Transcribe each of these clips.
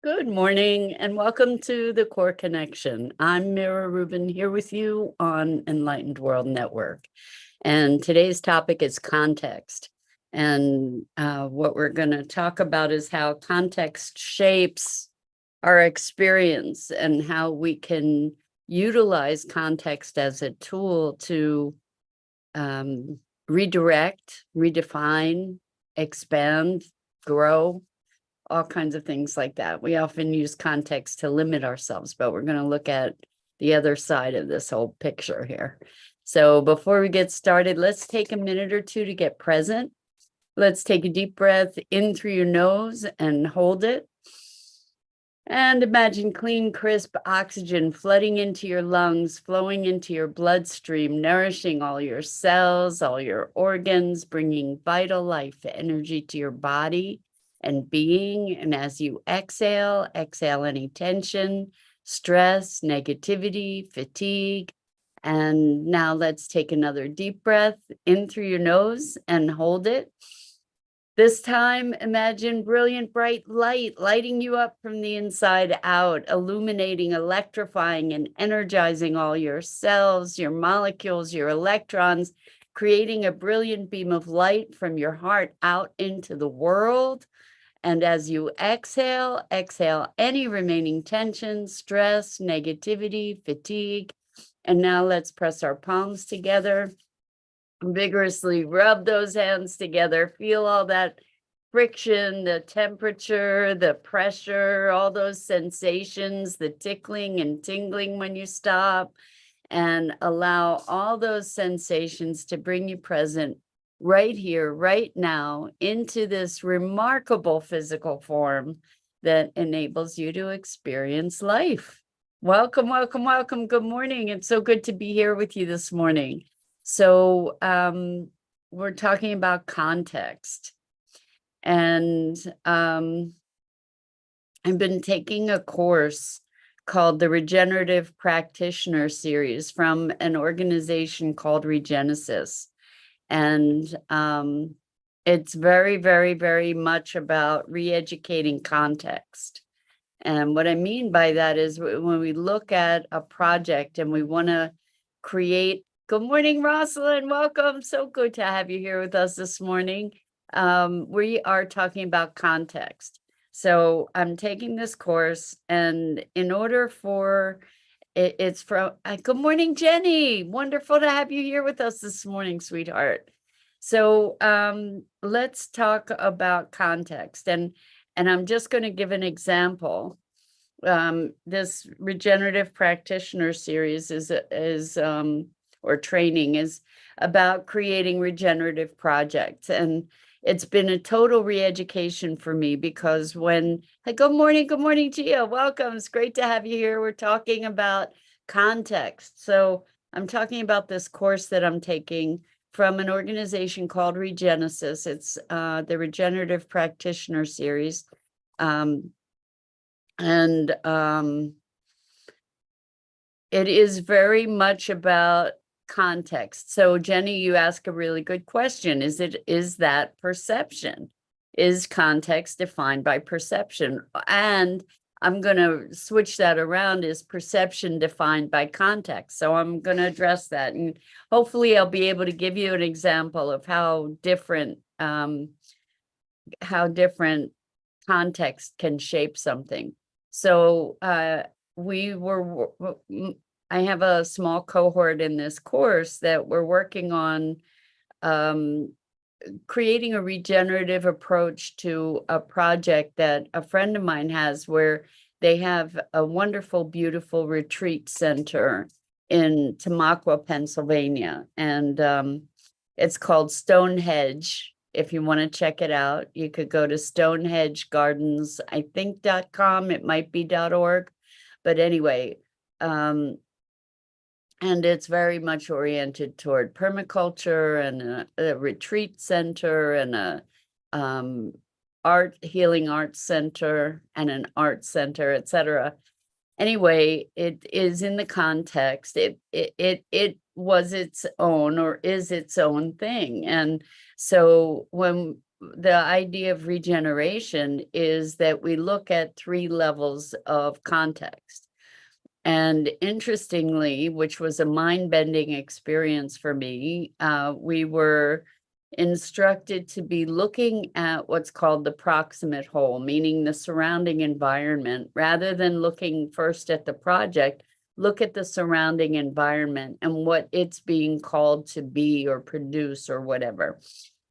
Good morning and welcome to the Core Connection. I'm Mira Rubin here with you on Enlightened World Network. And today's topic is context. And what we're going to talk about is how context shapes our experience and how we can utilize context as a tool to redirect, redefine, expand, grow, all kinds of things like that. We often use context to limit ourselves, but we're going to look at the other side of this whole picture here. So before we get started, let's take a minute or two to get present. Let's take a deep breath in through your nose and hold it. And imagine clean, crisp oxygen flooding into your lungs, flowing into your bloodstream, nourishing all your cells, all your organs, bringing vital life energy to your body and being. And as you exhale any tension, stress, negativity, fatigue. And now let's take another deep breath in through your nose and hold it. This time, imagine brilliant, bright light lighting you up from the inside out, illuminating, electrifying, and energizing all your cells, your molecules, your electrons, creating a brilliant beam of light from your heart out into the world. And as you exhale any remaining tension, stress, negativity, fatigue. And now let's press our palms together. Vigorously rub those hands together. Feel all that friction, the temperature, the pressure, all those sensations, the tickling and tingling when you stop. And allow all those sensations to bring you present right here, right now, into this remarkable physical form that enables you to experience life. Welcome, welcome, welcome. Good morning. It's so good to be here with you this morning. So we're talking about context. And I've been taking a course called the Regenerative Practitioner Series from an organization called Regenesis. And it's very, very, very much about re-educating context. And what I mean by that is when we look at a project and we want to create. Good morning, Rosalind. Welcome. So good to have you here with us this morning. We are talking about context. So I'm taking this course, and in order for it's from good morning, Jenny. Wonderful to have you here with us this morning, sweetheart. So let's talk about context, and I'm just going to give an example. This Regenerative Practitioner Series is or training is about creating regenerative projects. And it's been a total re-education for me because good morning, Gia, welcome. It's great to have you here. We're talking about context. So I'm talking about this course that I'm taking from an organization called Regenesis. It's the Regenerative Practitioner Series. It is very much about context. So Jenny, you ask a really good question. Is that perception? Is context defined by perception? And I'm going to switch that around. Is perception defined by context? So I'm going to address that. And hopefully I'll be able to give you an example of how different context can shape something. So I have a small cohort in this course that we're working on creating a regenerative approach to a project that a friend of mine has, where they have a wonderful, beautiful retreat center in Tamaqua, Pennsylvania. And it's called Stonehenge. If you want to check it out, you could go to stonehengegardens, I think .com, it might be .org. But anyway, and it's very much oriented toward permaculture and a retreat center and a healing arts center and an art center, etc. Anyway, it is in the context. It was its own or is its own thing. And so when the idea of regeneration is that we look at 3 levels of context. And interestingly, which was a mind-bending experience for me, we were instructed to be looking at what's called the proximate whole, meaning the surrounding environment, rather than looking first at the project. Look at the surrounding environment and what it's being called to be or produce or whatever.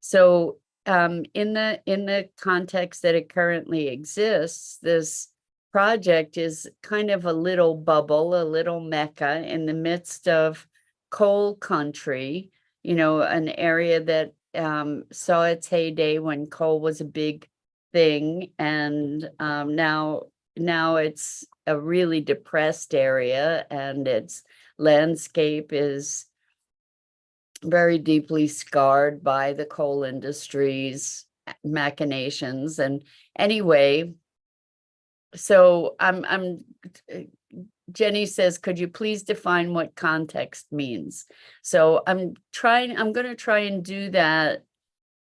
So in the context that it currently exists, this project is kind of a little bubble, a little mecca in the midst of coal country, an area that saw its heyday when coal was a big thing, and now it's a really depressed area, and its landscape is very deeply scarred by the coal industry's machinations. And anyway, so Jenny says, could you please define what context means? So I'm going to try and do that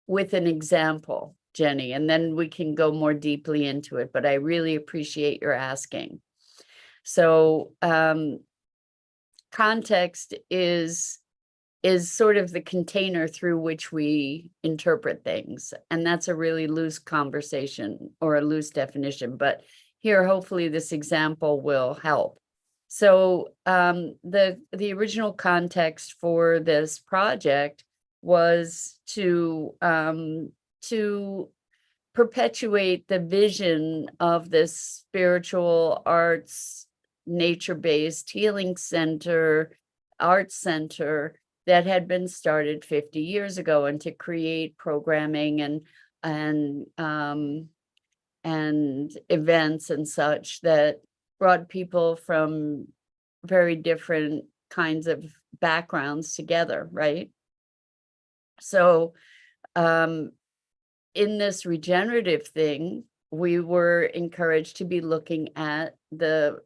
with an example, Jenny, and then we can go more deeply into it, but I really appreciate your asking. So context is sort of the container through which we interpret things. And that's a really loose conversation or a loose definition, but here, hopefully this example will help. So the original context for this project was to perpetuate the vision of this spiritual arts, nature-based healing center, arts center that had been started 50 years ago, and to create programming and events and such that brought people from very different kinds of backgrounds together, right? So in this regenerative thing, we were encouraged to be looking at the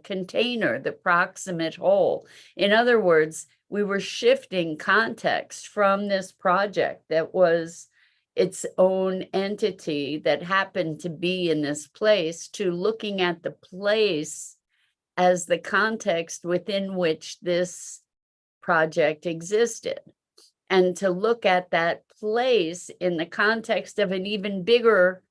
container, the proximate whole. In other words, we were shifting context from this project that was its own entity that happened to be in this place, to looking at the place as the context within which this project existed, and to look at that place in the context of an even bigger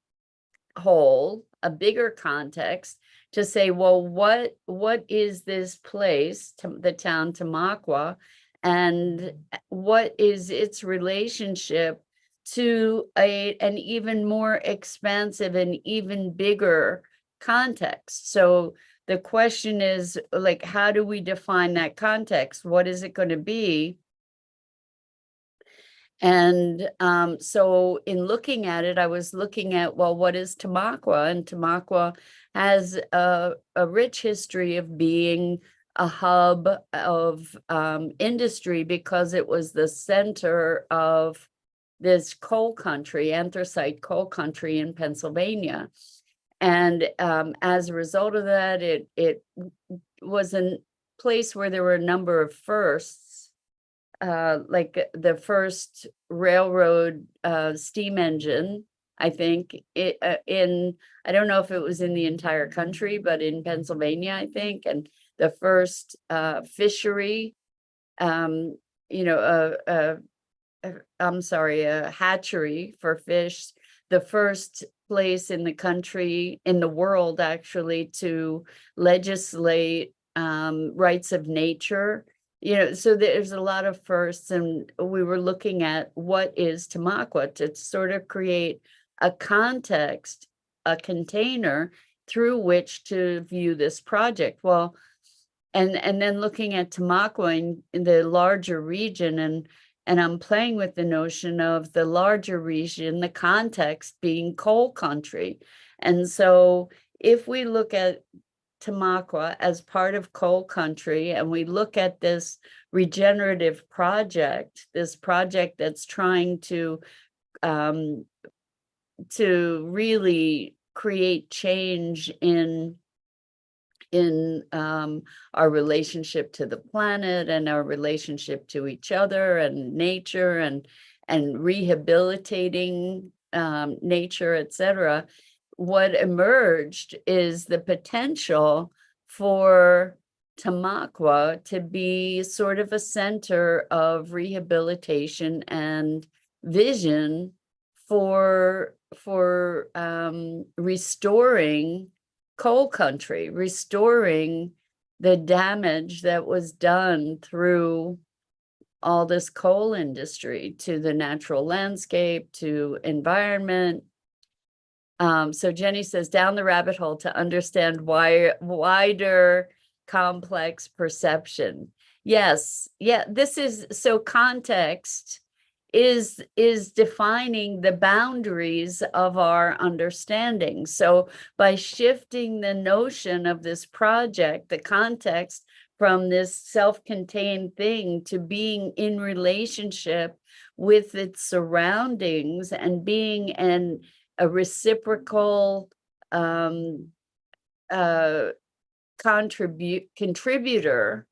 whole, a bigger context, to say, well, what is this place, the town Tamaqua, and what is its relationship to an even more expansive and even bigger context? So the question is, like, how do we define that context? What is it going to be? And so in looking at it, I was looking at, well, what is Tamaqua? And Tamaqua has a rich history of being a hub of industry, because it was the center of this coal country, anthracite coal country in Pennsylvania. And as a result of that, it was a place where there were a number of firsts, like the first railroad steam engine, I think, I don't know if it was in the entire country, but in Pennsylvania, I think, and the first fishery, I'm sorry, a hatchery for fish, the first place in the country, in the world actually, to legislate rights of nature. So there's a lot of firsts, and we were looking at what is Tamaqua, to sort of create a context, a container through which to view this project. Well, and then looking at Tamaqua in the larger region, and I'm playing with the notion of the larger region, the context being coal country. And so if we look at Tamaqua as part of coal country, and we look at this regenerative project, this project that's trying to really create change in our relationship to the planet, and our relationship to each other and nature, and rehabilitating nature, etc., what emerged is the potential for Tamaqua to be sort of a center of rehabilitation and vision for restoring coal country, restoring the damage that was done through all this coal industry to the natural landscape, to environment. So Jenny says, down the rabbit hole to understand why wider complex perception. Yes, yeah, this is so context is defining the boundaries of our understanding. So by shifting the notion of this project, the context from this self-contained thing to being in relationship with its surroundings and being a reciprocal contributor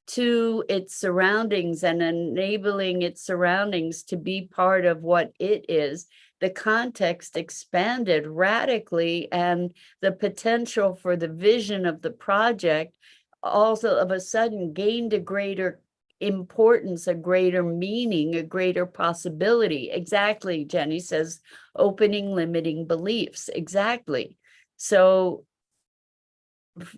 to its surroundings and enabling its surroundings to be part of what it is, the context expanded radically, and the potential for the vision of the project also of a sudden gained a greater importance, a greater meaning, a greater possibility. Exactly, Jenny says, opening limiting beliefs. Exactly. So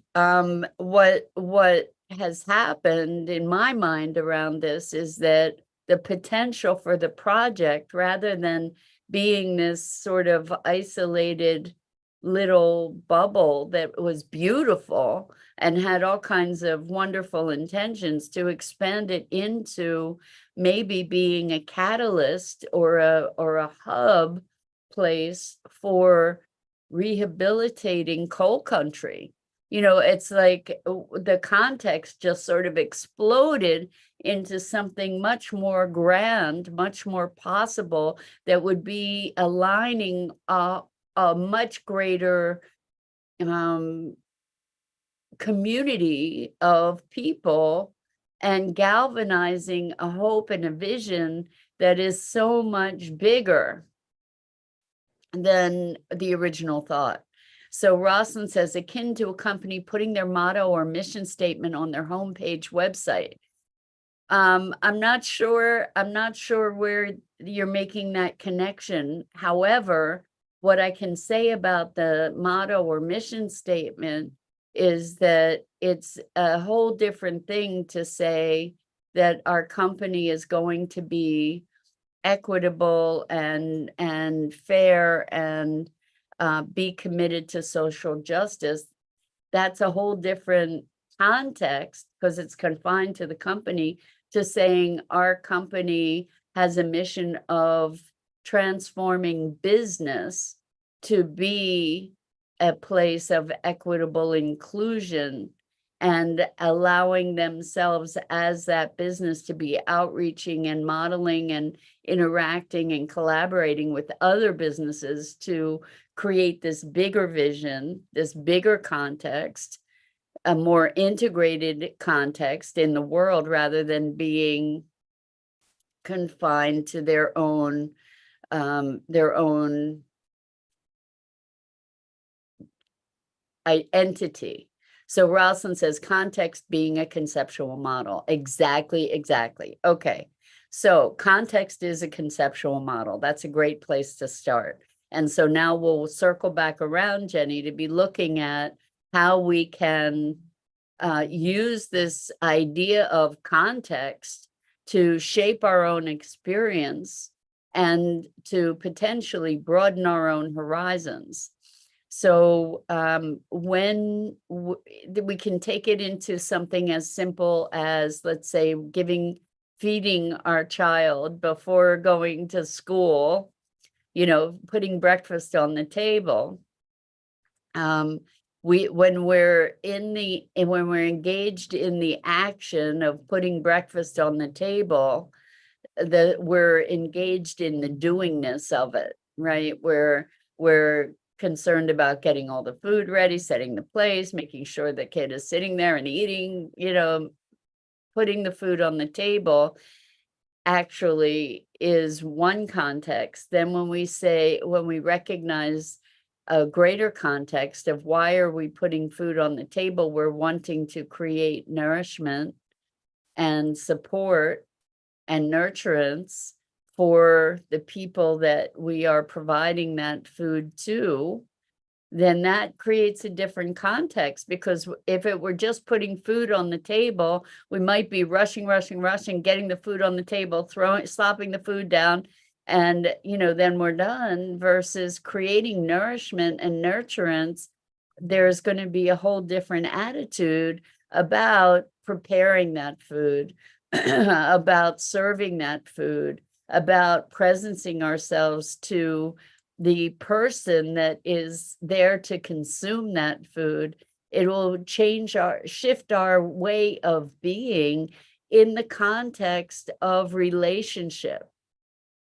what has happened in my mind around this is that the potential for the project, rather than being this sort of isolated little bubble that was beautiful and had all kinds of wonderful intentions, to expand it into maybe being a catalyst or a hub place for rehabilitating coal country. You know, it's like the context just sort of exploded into something much more grand, much more possible, that would be aligning a much greater community of people and galvanizing a hope and a vision that is so much bigger than the original thought. So Rosalind says, akin to a company putting their motto or mission statement on their homepage website. I'm not sure where you're making that connection. However, what I can say about the motto or mission statement is that it's a whole different thing to say that our company is going to be equitable and fair and be committed to social justice. That's a whole different context, because it's confined to the company, to saying our company has a mission of transforming business to be a place of equitable inclusion and allowing themselves as that business to be outreaching and modeling and interacting and collaborating with other businesses to create this bigger vision, this bigger context, a more integrated context in the world, rather than being confined to their own entity. So Rosalind says, context being a conceptual model. Exactly, exactly. Okay. So context is a conceptual model. That's a great place to start. And so now we'll circle back around, Jenny, to be looking at how we can use this idea of context to shape our own experience and to potentially broaden our own horizons. So when we can take it into something as simple as, let's say, feeding our child before going to school, you know, putting breakfast on the table. When we're engaged in the action of putting breakfast on the table, we're engaged in the doingness of it, right? We're concerned about getting all the food ready, setting the place, making sure the kid is sitting there and eating, you know, putting the food on the table. actually is one context. Then when we recognize a greater context of why are we putting food on the table, we're wanting to create nourishment and support and nurturance for the people that we are providing that food to, then that creates a different context. Because if it were just putting food on the table, we might be rushing, getting the food on the table, slopping the food down, and then we're done. Versus creating nourishment and nurturance, there's going to be a whole different attitude about preparing that food, about serving that food, about presencing ourselves to the person that is there to consume that food. It will shift our way of being in the context of relationship,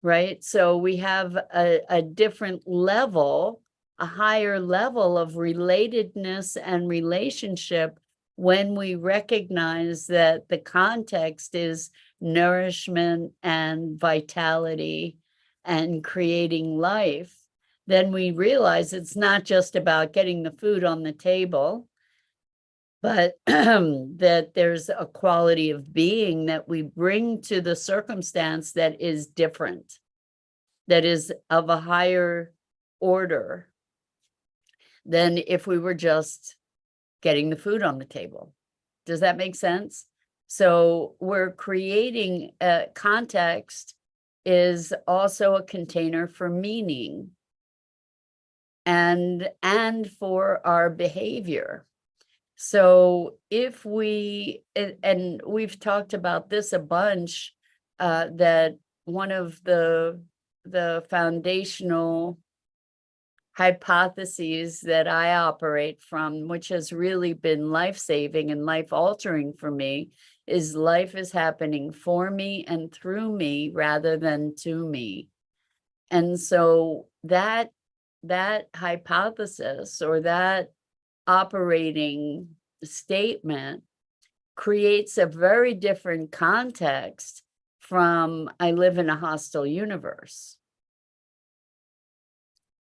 right? So we have a different level, a higher level of relatedness and relationship when we recognize that the context is nourishment and vitality and creating life. Then we realize it's not just about getting the food on the table, but that there's a quality of being that we bring to the circumstance that is different, that is of a higher order than if we were just getting the food on the table. Does that make sense? So we're creating a context is also a container for meaning and for our behavior. So if and we've talked about this a bunch, that one of the foundational hypotheses that I operate from, which has really been life-saving and life-altering for me, is life is happening for me and through me rather than to me. And so that hypothesis, or that operating statement, creates a very different context from I live in a hostile universe,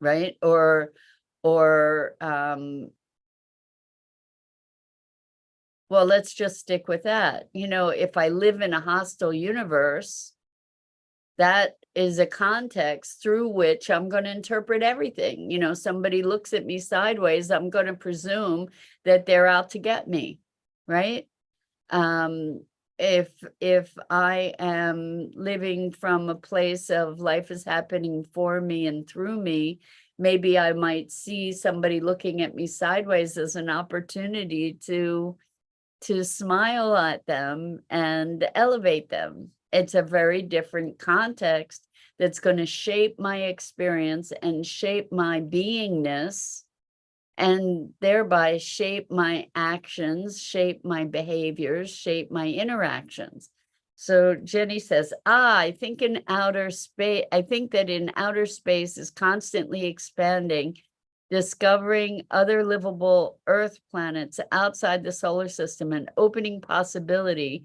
right? Or well, let's just stick with that. If I live in a hostile universe, that is a context through which I'm going to interpret everything. Somebody looks at me sideways, I'm going to presume that they're out to get me, right? If I am living from a place of life is happening for me and through me, maybe I might see somebody looking at me sideways as an opportunity to smile at them and elevate them. It's a very different context that's going to shape my experience and shape my beingness, and thereby shape my actions, shape my behaviors, shape my interactions. So Jenny says, I think that in outer space is constantly expanding, discovering other livable Earth planets outside the solar system and opening possibility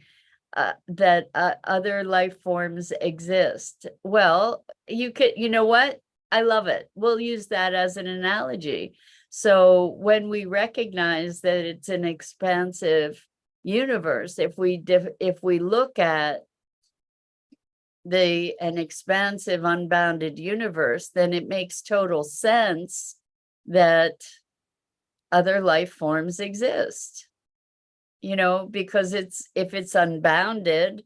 that other life forms exist. Well, you know what? I love it. We'll use that as an analogy. So when we recognize that it's an expansive universe, if we look at an expansive, unbounded universe, then it makes total sense that other life forms exist. Because if it's unbounded,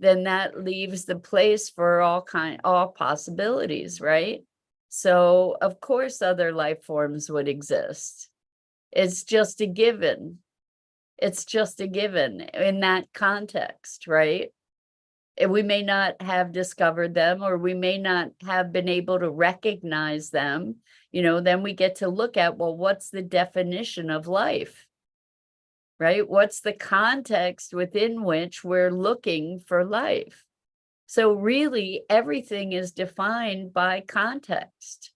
then that leaves the place for all possibilities, right? So of course other life forms would exist. It's just a given. It's just a given in that context, right? And we may not have discovered them, or we may not have been able to recognize them. Then we get to look at, well, what's the definition of life? Right? What's the context within which we're looking for life? So really, everything is defined by context.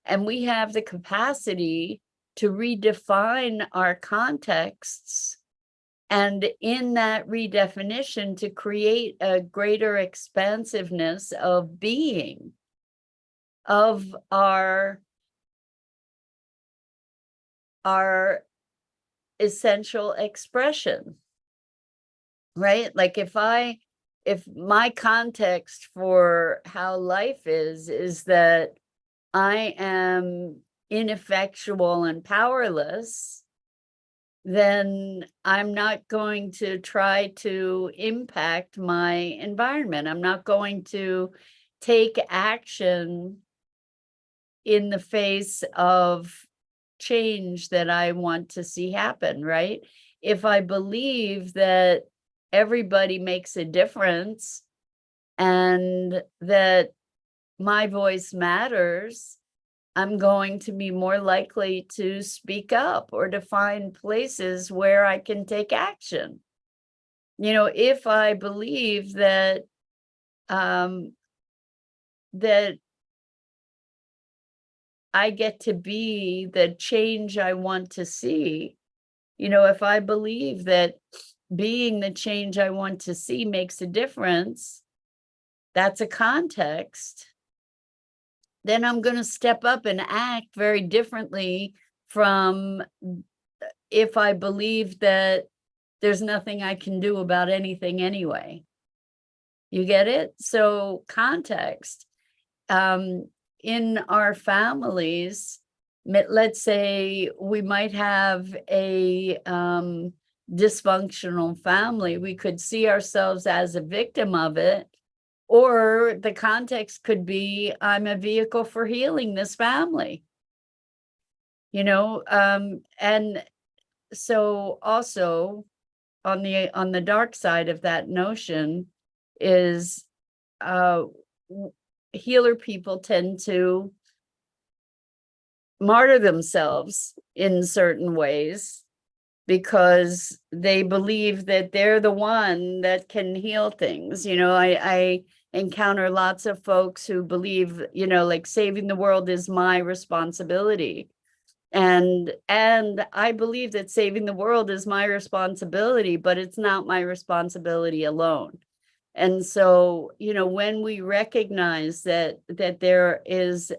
And we have the capacity to redefine our contexts And in that redefinition, to create a greater expansiveness of being, of our essential expression, right? Like if my context for how life is that I am ineffectual and powerless, then I'm not going to try to impact my environment. I'm not going to take action in the face of change that I want to see happen, right? If I believe that everybody makes a difference and that my voice matters, I'm going to be more likely to speak up or to find places where I can take action. If I believe that that I get to be the change I want to see, if I believe that being the change I want to see makes a difference, that's a context, then I'm going to step up and act very differently from if I believe that there's nothing I can do about anything anyway. You get it? So context. In our families, let's say we might have a dysfunctional family. We could see ourselves as a victim of it, or the context could be, I'm a vehicle for healing this family. And so also on the dark side of that notion is healer people tend to martyr themselves in certain ways because they believe that they're the one that can heal things. I encounter lots of folks who believe, like saving the world is my responsibility. And I believe that saving the world is my responsibility, but it's not my responsibility alone. And so, when we recognize that there is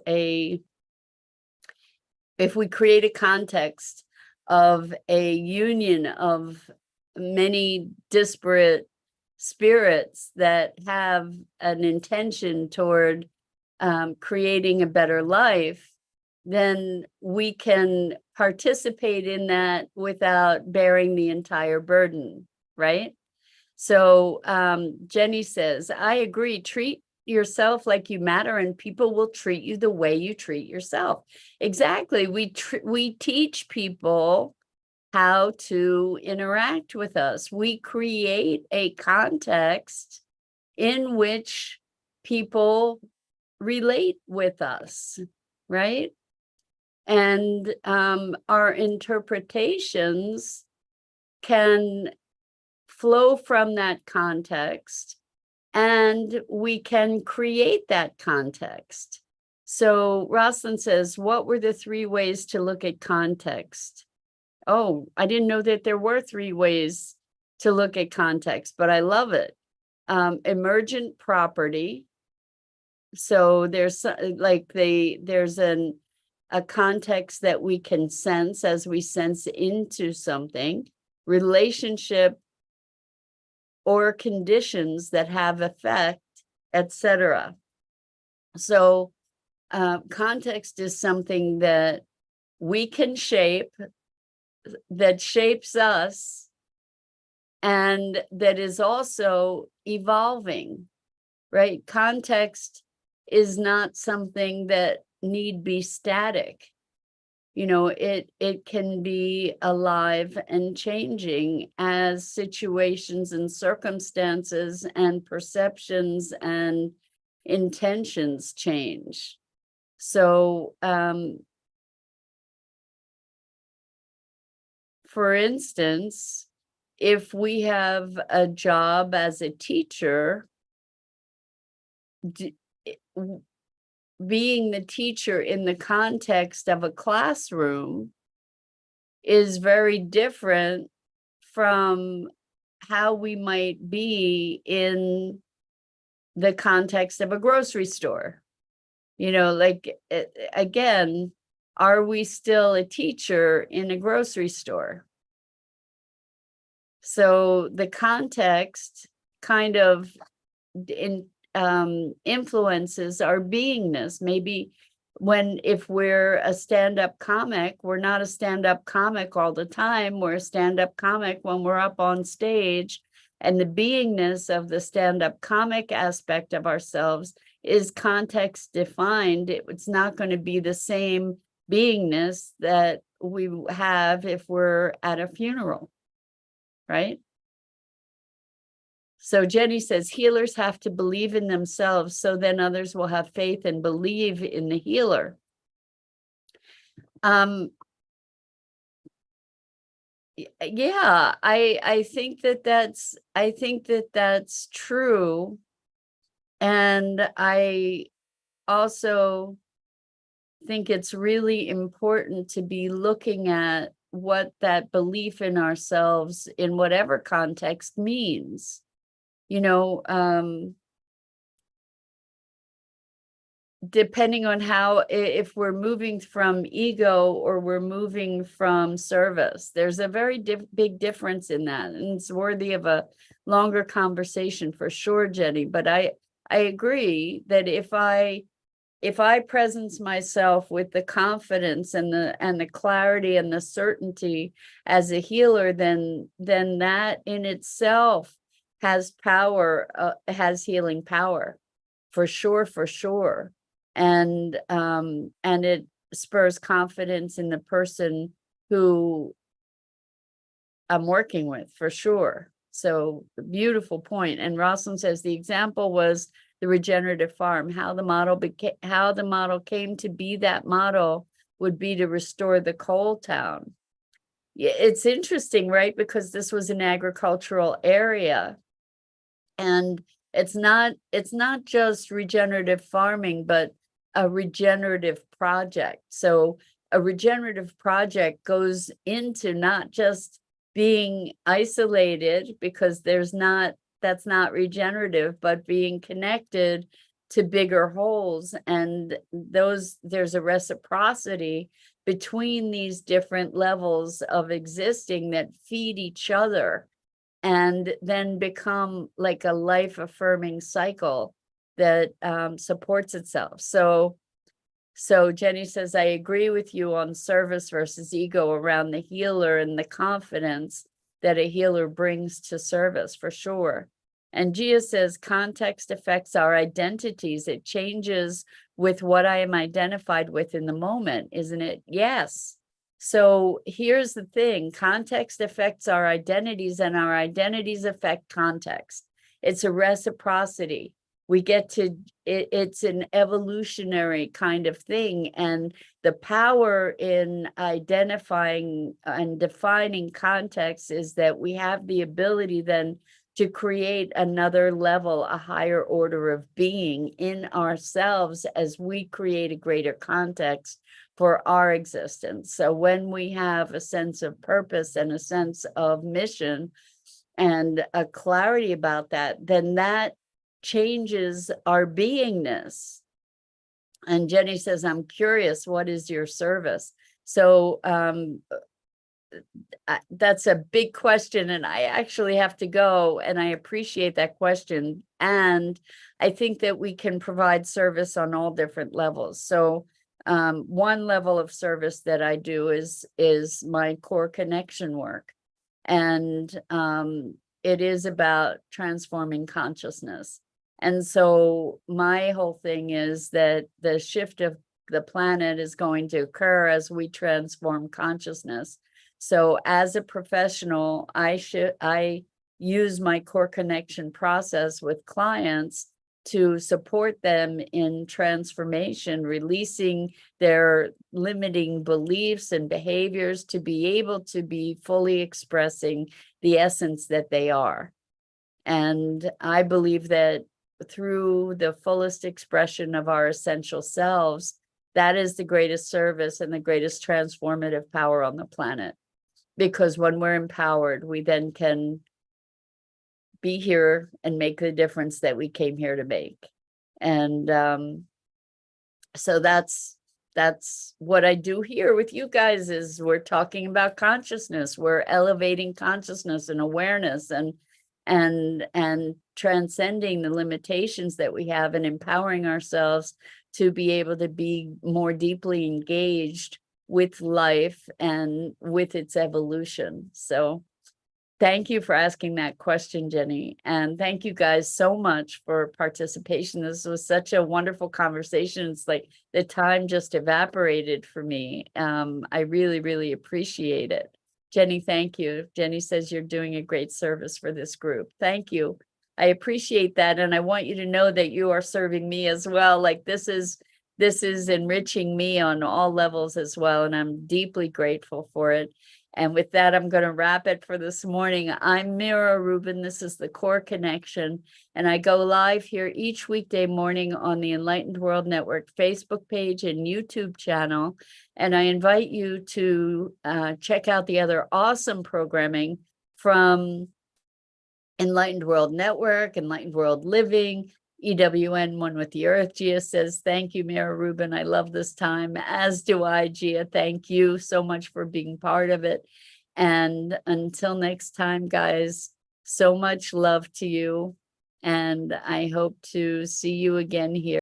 if we create a context of a union of many disparate spirits that have an intention toward creating a better life, then we can participate in that without bearing the entire burden, right? So Jenny says, I agree, treat yourself like you matter and people will treat you the way you treat yourself. Exactly. We teach people how to interact with us. We create a context in which people relate with us, right? And our interpretations can flow from that context, and we can create that context. So Rosalind says, what were the 3 ways to look at context? Oh, I didn't know that there were 3 ways to look at context, but I love it. Emergent property. So there's there's a context that we can sense as we sense into something. Relationship or conditions that have effect, etc. So context is something that we can shape, that shapes us, and that is also evolving, right? Context is not something that need be static. It can be alive and changing as situations and circumstances and perceptions and intentions change. So, for instance, if we have a job as a teacher, being the teacher in the context of a classroom is very different from how we might be in the context of a grocery store. Like, again, are we still a teacher in a grocery store? So the context kind of influences our beingness. Maybe if we're a stand-up comic, we're not a stand-up comic all the time. We're a stand-up comic when we're up on stage, and the beingness of the stand-up comic aspect of ourselves is context defined. It's not going to be the same beingness that we have if we're at a funeral, right? So Jenny says, healers have to believe in themselves, so then others will have faith and believe in the healer. Yeah, I think that's true. And I also think it's really important to be looking at what that belief in ourselves in whatever context means. Depending on if we're moving from ego or we're moving from service, there's a very big difference in that, and it's worthy of a longer conversation for sure, Jenny. But I agree that if I presence myself with the confidence and the clarity and the certainty as a healer, then that in itself has power, has healing power, for sure. And it spurs confidence in the person who I'm working with, for sure. So beautiful point. And Rosalind says the example was the regenerative farm. How the model came to be that model would be to restore the coal town. It's interesting, right? Because this was an agricultural area, and it's not just regenerative farming, but a regenerative project. So a regenerative project goes into not just being isolated, because that's not regenerative, but being connected to bigger wholes. And there's a reciprocity between these different levels of existing that feed each other, and then become like a life-affirming cycle that supports itself. So Jenny says, I agree with you on service versus ego around the healer and the confidence that a healer brings to service, for sure. And Gia says, context affects our identities. It changes with what I am identified with in the moment, isn't it? Yes. So here's the thing, context affects our identities, and our identities affect context. It's a reciprocity. It's an evolutionary kind of thing. And the power in identifying and defining context is that we have the ability then to create another level, a higher order of being in ourselves as we create a greater context for our existence. So when we have a sense of purpose and a sense of mission and a clarity about that, then that changes our beingness. And Jenny says, I'm curious, what is your service? So that's a big question, and I actually have to go, and I appreciate that question. And I think that we can provide service on all different levels. So one level of service that I do is my core connection work. And it is about transforming consciousness. And so my whole thing is that the shift of the planet is going to occur as we transform consciousness. So as a professional, I use my core connection process with clients to support them in transformation, releasing their limiting beliefs and behaviors to be able to be fully expressing the essence that they are. And I believe that through the fullest expression of our essential selves, that is the greatest service and the greatest transformative power on the planet. because when we're empowered, we then can be here and make the difference that we came here to make. And so that's what I do here with you guys, is we're talking about consciousness. We're elevating consciousness and awareness and transcending the limitations that we have, and empowering ourselves to be able to be more deeply engaged with life and with its evolution. So thank you for asking that question, Jenny. And thank you guys so much for participation. This was such a wonderful conversation. It's like the time just evaporated for me. I really, really appreciate it. Jenny, thank you. Jenny says you're doing a great service for this group. Thank you. I appreciate that. And I want you to know that you are serving me as well. Like this is enriching me on all levels as well. And I'm deeply grateful for it. And with that, I'm going to wrap it for this morning. I'm Mira Rubin. This is the Core Connection. And I go live here each weekday morning on the Enlightened World Network Facebook page and YouTube channel. And I invite you to check out the other awesome programming from Enlightened World Network, Enlightened World Living, EWN One with the Earth. Gia says, thank you, Mira Rubin. I love this time, as do I, Gia. Thank you so much for being part of it. And until next time, guys, so much love to you. And I hope to see you again here.